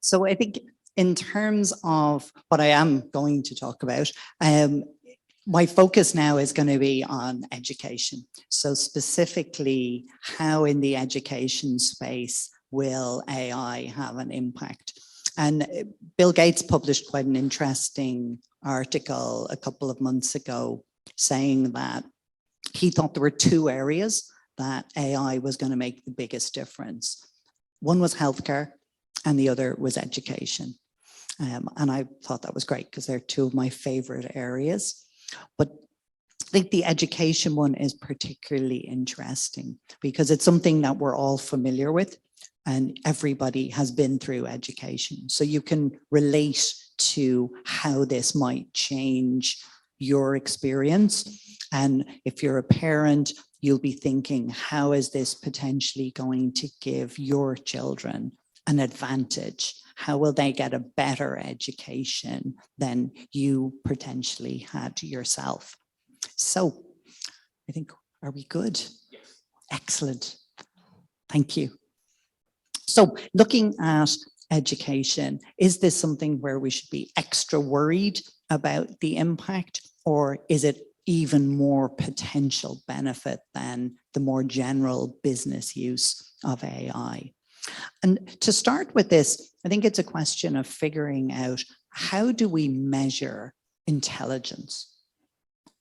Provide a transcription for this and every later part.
So I think in terms of what I am going to talk about, my focus now is going to be on education. So specifically, how in the education space will AI have an impact? And Bill Gates published quite an interesting article a couple of months ago saying that he thought there were two areas that AI was going to make the biggest difference. One was healthcare and the other was education. And I thought that was great because they're two of my favorite areas. But I think the education one is particularly interesting because it's something that we're all familiar with and everybody has been through education. So you can relate to how this might change your experience. And if you're a parent, you'll be thinking, how is this potentially going to give your children an advantage? How will they get a better education than you potentially had yourself? So I think, are we good? Yes. Excellent. Thank you. So looking at education, is this something where we should be extra worried about the impact, or is it even more potential benefit than the more general business use of AI? And to start with this, I think it's a question of figuring out, how do we measure intelligence?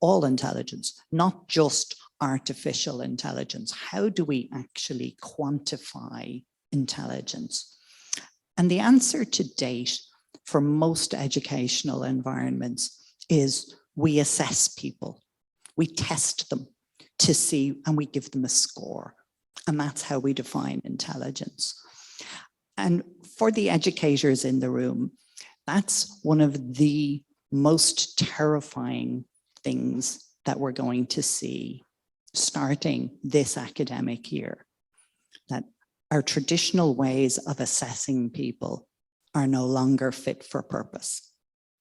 All intelligence, not just artificial intelligence. How do we actually quantify intelligence? And the answer to date for most educational environments is we assess people. We test them to see, and we give them a score. And that's how we define intelligence. And for the educators in the room, that's one of the most terrifying things that we're going to see starting this academic year, that our traditional ways of assessing people are no longer fit for purpose.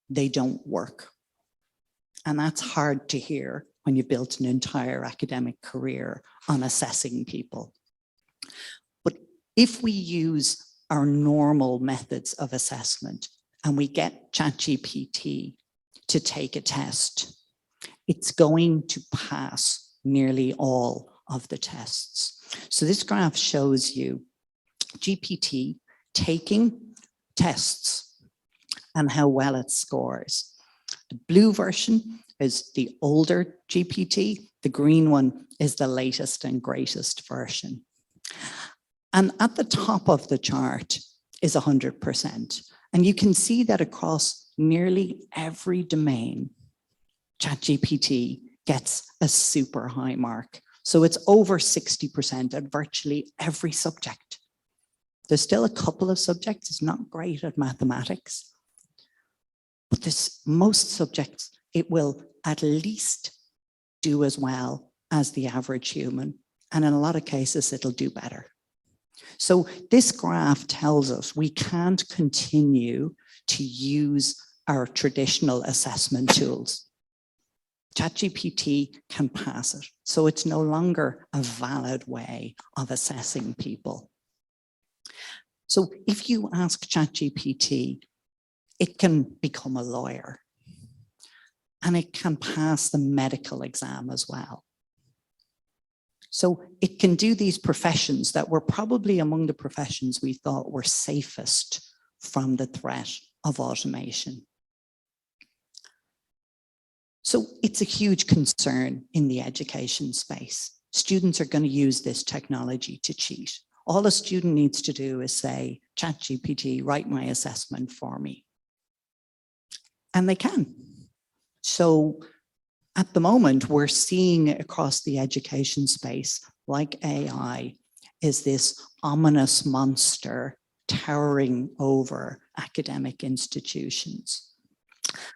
They don't work. And that's hard to hear when you built an entire academic career on assessing people. But if we use our normal methods of assessment and we get ChatGPT to take a test, it's going to pass nearly all of the tests. So this graph shows you GPT taking tests and how well it scores. The blue version is the older GPT. The green one is the latest and greatest version. And at the top of the chart is 100%. And you can see that across nearly every domain, ChatGPT gets a super high mark. So it's over 60% at virtually every subject. There's still a couple of subjects it's not great at mathematics, but most subjects, it will at least do as well as the average human. And in a lot of cases, it'll do better. So this graph tells us we can't continue to use our traditional assessment tools. ChatGPT can pass it. So it's no longer a valid way of assessing people. So if you ask ChatGPT, it can become a lawyer. And it can pass the medical exam as well. So it can do these professions that were probably among the professions we thought were safest from the threat of automation. So it's a huge concern in the education space. Students are going to use this technology to cheat. All a student needs to do is say, ChatGPT, write my assessment for me. And they can. So at the moment, we're seeing across the education space, like AI, is this ominous monster towering over academic institutions.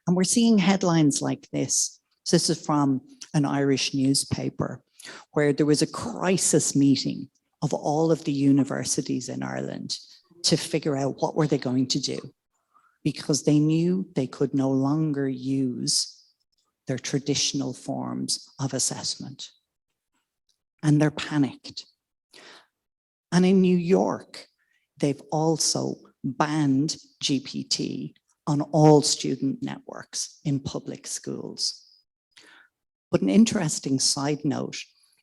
And we're seeing headlines like this. So this is from an Irish newspaper, where there was a crisis meeting of all of the universities in Ireland to figure out what were they going to do, because they knew they could no longer use their traditional forms of assessment. And they're panicked. And in New York, they've also banned GPT on all student networks in public schools. But an interesting side note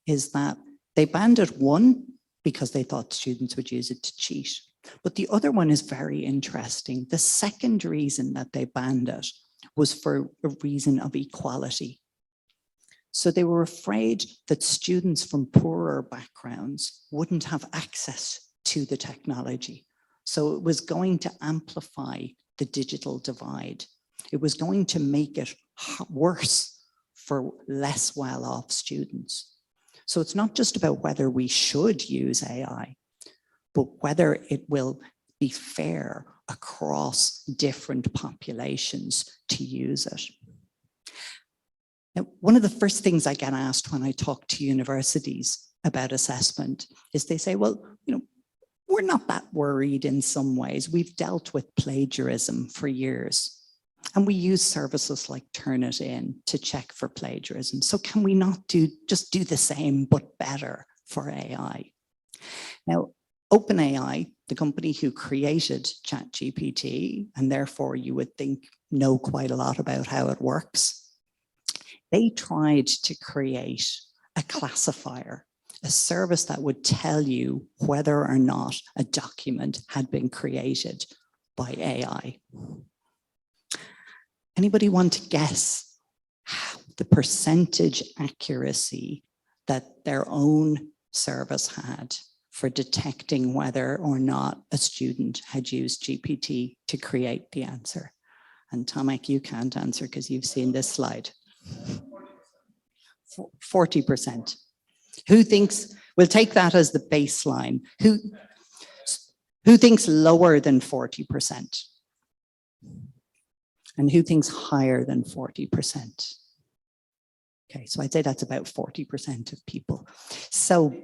is that they banned it, one, because they thought students would use it to cheat. But the other one is very interesting. The second reason that they banned it was for a reason of equality. So they were afraid that students from poorer backgrounds wouldn't have access to the technology. So it was going to amplify the digital divide. It was going to make it worse for less well-off students. So it's not just about whether we should use AI, but whether it will be fair across different populations to use it. Now, one of the first things I get asked when I talk to universities about assessment is they say, well, we're not that worried in some ways. We've dealt with plagiarism for years. And we use services like Turnitin to check for plagiarism. So can we not just do the same, but better for AI? Now, OpenAI, the company who created ChatGPT, and therefore you would think know quite a lot about how it works, they tried to create a classifier, a service that would tell you whether or not a document had been created by AI. Anybody want to guess the percentage accuracy that their own service had for detecting whether or not a student had used GPT to create the answer? And Tomek, you can't answer because you've seen this slide. 40%. Who thinks, we'll take that as the baseline. Who thinks lower than 40%? And who thinks higher than 40%? Okay, so I'd say that's about 40% of people. So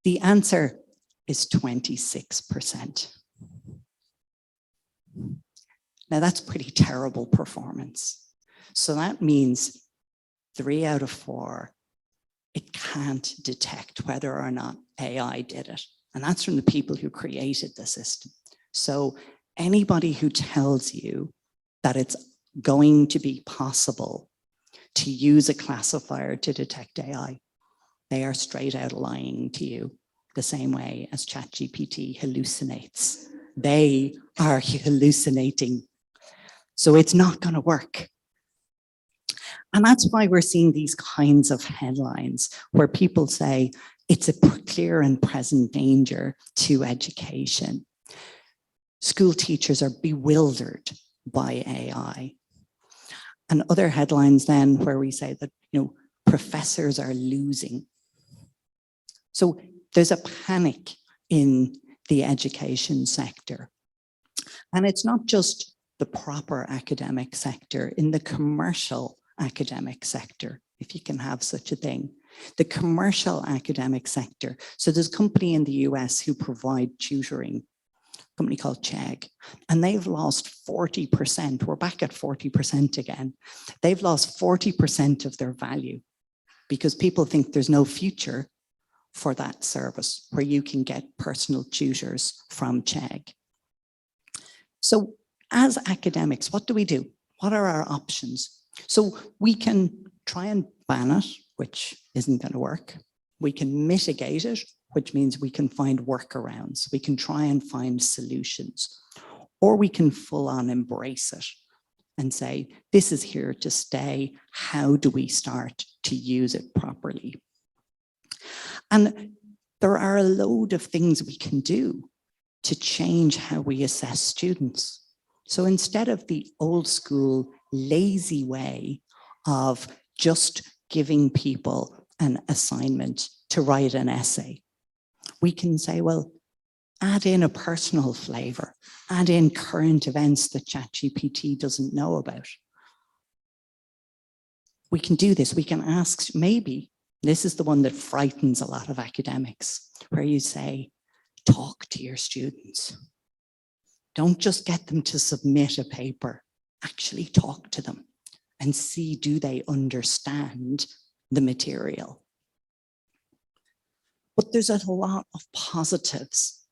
the answer is 26%. Now that's pretty terrible performance. So that means 3 out of 4, it can't detect whether or not AI did it. And that's from the people who created the system. So anybody who tells you that it's going to be possible to use a classifier to detect AI, they are straight out lying to you, the same way as ChatGPT hallucinates. They are hallucinating. So it's not going to work. And that's why we're seeing these kinds of headlines where people say it's a clear and present danger to education. School teachers are bewildered by AI. And other headlines then where we say that, professors are losing. So there's a panic in the education sector. And it's not just the proper academic sector, in the commercial academic sector, if you can have such a thing. The commercial academic sector. So there's a company in the US who provide tutoring, a company called Chegg, and they've lost 40%. We're back at 40% again. They've lost 40% of their value because people think there's no future for that service where you can get personal tutors from Chegg. So as academics, what do we do? What are our options? So we can try and ban it, which isn't going to work. We can mitigate it, which means we can find workarounds. We can try and find solutions. Or we can full on embrace it and say, this is here to stay. How do we start to use it properly? And there are a load of things we can do to change how we assess students. So instead of the old school lazy way of just giving people an assignment to write an essay, we can say, well, add in a personal flavor, add in current events that ChatGPT doesn't know about. We can do this. We can ask, maybe, this is the one that frightens a lot of academics, where you say, talk to your students. Don't just get them to submit a paper. Actually talk to them and see, do they understand the material? But there's a lot of positives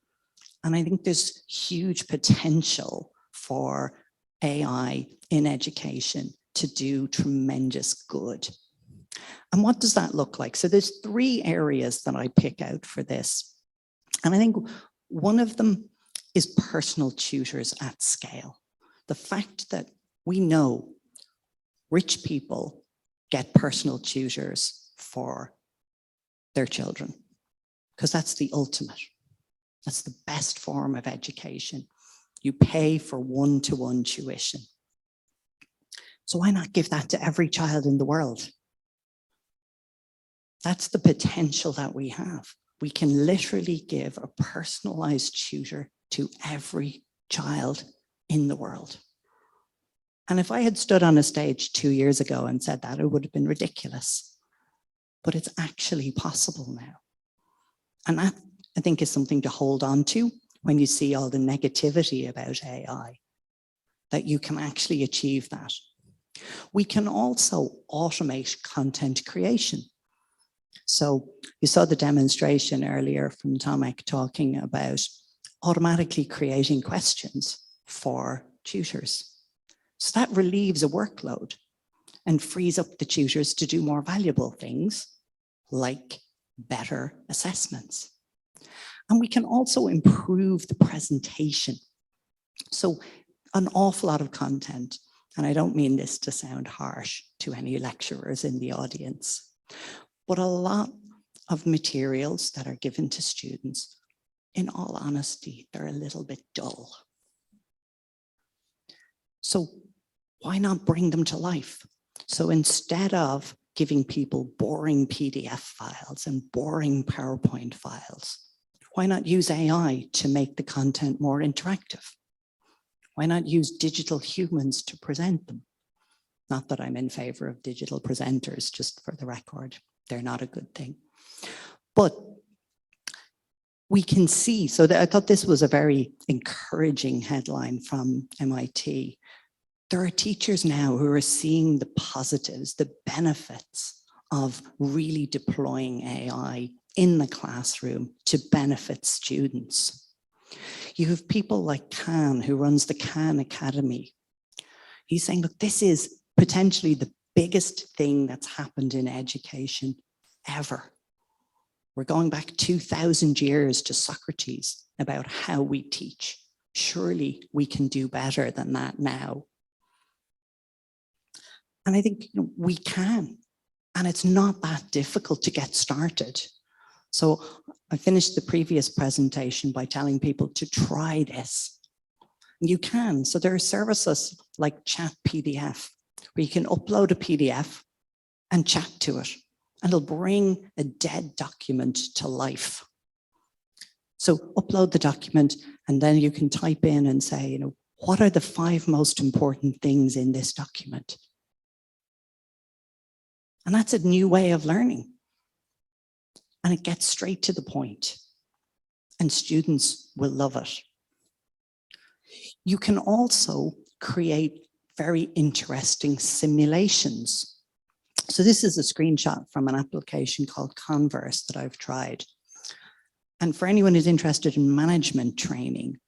And I think there's huge potential for AI in education to do tremendous good. And what does that look like? So there's 3 areas that I pick out for this. And I think one of them is personal tutors at scale. The fact that we know rich people get personal tutors for their children, because that's the ultimate. That's the best form of education. You pay for one-to-one tuition. So why not give that to every child in the world? That's the potential that we have. We can literally give a personalized tutor to every child in the world. And if I had stood on a stage 2 years ago and said that, it would have been ridiculous. But it's actually possible now. And that, I think, is something to hold on to when you see all the negativity about AI, that you can actually achieve that. We can also automate content creation. So you saw the demonstration earlier from Tomek talking about automatically creating questions for tutors. So that relieves a workload and frees up the tutors to do more valuable things like better assessments. And we can also improve the presentation. So an awful lot of content, and I don't mean this to sound harsh to any lecturers in the audience, but a lot of materials that are given to students, in all honesty, they're a little bit dull. So why not bring them to life? So instead of giving people boring PDF files and boring PowerPoint files, why not use AI to make the content more interactive? Why not use digital humans to present them? Not that I'm in favor of digital presenters, just for the record. They're not a good thing. But we can see, so I thought this was a very encouraging headline from MIT. There are teachers now who are seeing the positives, the benefits of really deploying AI in the classroom to benefit students. You have people like Khan, who runs the Khan Academy. He's saying, look, this is potentially the biggest thing that's happened in education ever. We're going back 2,000 years to Socrates about how we teach. Surely we can do better than that now. And I think we can, and it's not that difficult to get started. So I finished the previous presentation by telling people to try this. You can. So there are services like Chat PDF, where you can upload a PDF and chat to it, and it'll bring a dead document to life. So upload the document, and then you can type in and say, what are the 5 most important things in this document? And that's a new way of learning. And it gets straight to the point, and students will love it. You can also create very interesting simulations. So this is a screenshot from an application called Converse that I've tried. And for anyone who's interested in management training,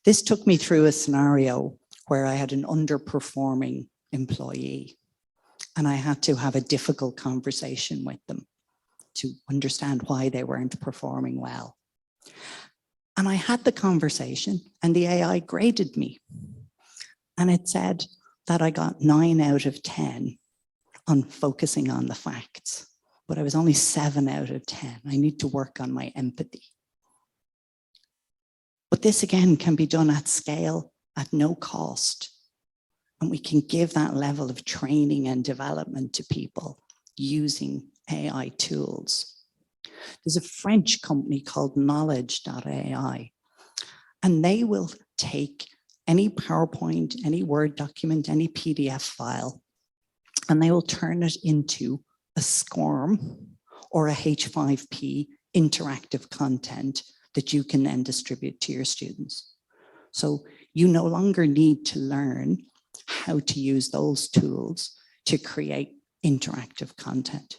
this took me through a scenario where I had an underperforming employee, and I had to have a difficult conversation with them to understand why they weren't performing well. And I had the conversation, and the AI graded me. And it said that I got 9 out of 10 on focusing on the facts, but I was only 7 out of 10. I need to work on my empathy. But this again can be done at scale, at no cost. And we can give that level of training and development to people using AI tools. There's a French company called knowledge.ai, and they will take any PowerPoint, any Word document, any PDF file, and they will turn it into a SCORM or a H5P interactive content that you can then distribute to your students. So you no longer need to learn how to use those tools to create interactive content.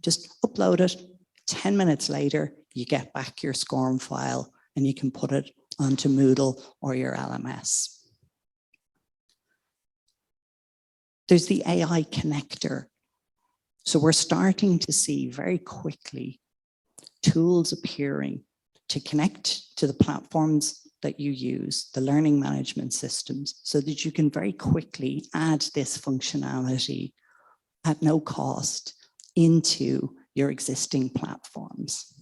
Just upload it. 10 minutes later, you get back your SCORM file and you can put it onto Moodle or your LMS. There's the AI connector. So we're starting to see very quickly tools appearing to connect to the platforms that you use, the learning management systems, so that you can very quickly add this functionality at no cost into your existing platforms.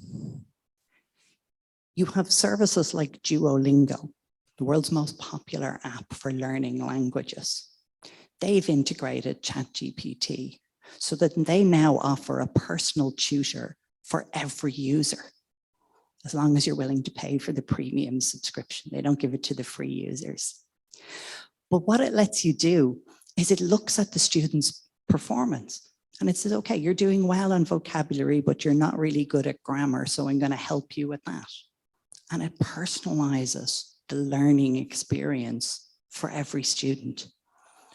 You have services like Duolingo, the world's most popular app for learning languages. They've integrated ChatGPT so that they now offer a personal tutor for every user, as long as you're willing to pay for the premium subscription. They don't give it to the free users. But what it lets you do is it looks at the student's performance and it says, okay, you're doing well on vocabulary, but you're not really good at grammar, so I'm going to help you with that. And it personalizes the learning experience for every student.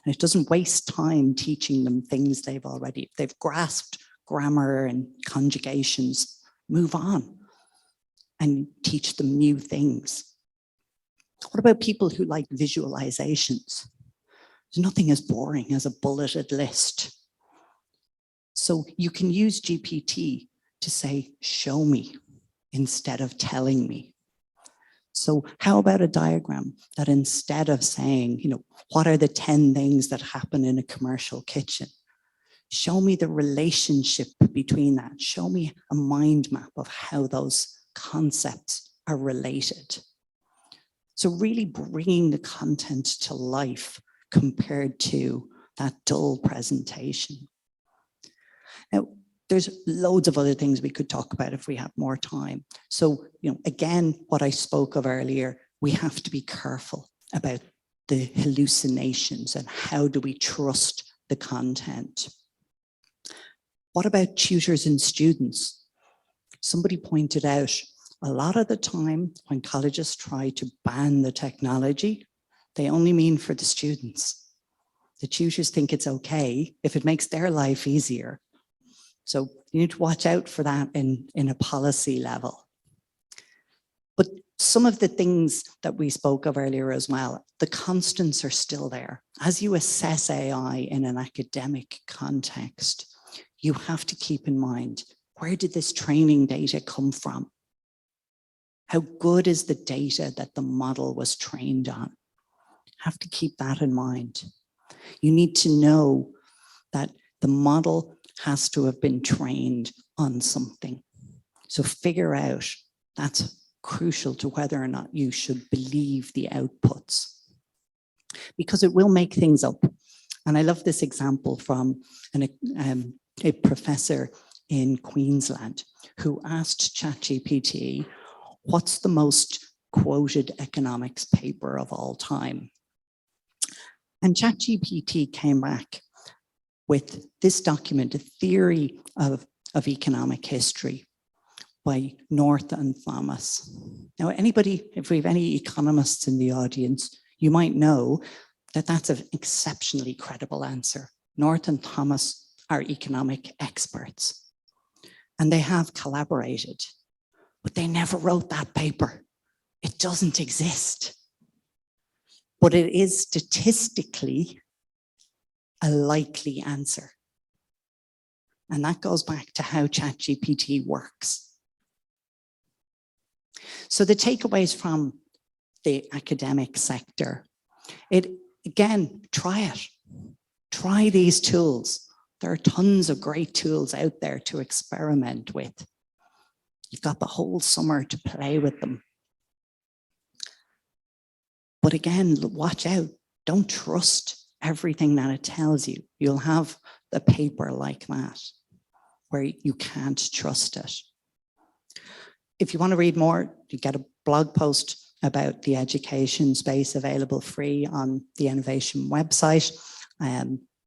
And it doesn't waste time teaching them things they've grasped grammar and conjugations, move on and teach them new things. What about people who like visualizations? There's nothing as boring as a bulleted list. So you can use GPT to say, show me, instead of telling me. So how about a diagram that instead of saying, what are the 10 things that happen in a commercial kitchen? Show me the relationship between that. Show me a mind map of how those concepts are related. So really bringing the content to life compared to that dull presentation. Now, there's loads of other things we could talk about if we have more time. So, again, what I spoke of earlier, we have to be careful about the hallucinations and how do we trust the content. What about tutors and students? Somebody pointed out a lot of the time when colleges try to ban the technology, they only mean for the students. The tutors think it's okay if it makes their life easier. So you need to watch out for that in a policy level. But some of the things that we spoke of earlier as well, the constants are still there. As you assess AI in an academic context, you have to keep in mind, where did this training data come from? How good is the data that the model was trained on? Have to keep that in mind. You need to know that the model has to have been trained on something. So figure out, that's crucial to whether or not you should believe the outputs, because it will make things up. And I love this example from a professor in Queensland who asked ChatGPT, what's the most quoted economics paper of all time? And ChatGPT came back with this document, a theory of economic history by North and Thomas. Now, anybody, if we have any economists in the audience, you might know that that's an exceptionally credible answer. North and Thomas are economic experts, and they have collaborated, but they never wrote that paper. It doesn't exist. But it is statistically a likely answer. And that goes back to how ChatGPT works. So the takeaways from the academic sector, again, try it. Try these tools. There are tons of great tools out there to experiment with. You've got the whole summer to play with them. But again, watch out. Don't trust everything that it tells you. You'll have a paper like that where you can't trust it. If you want to read more, you get a blog post about the education space available free on the Enovation website.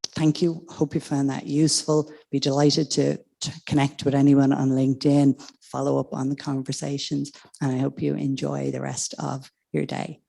Thank you. Hope you found that useful. Be delighted to connect with anyone on LinkedIn, follow up on the conversations, and I hope you enjoy the rest of your day.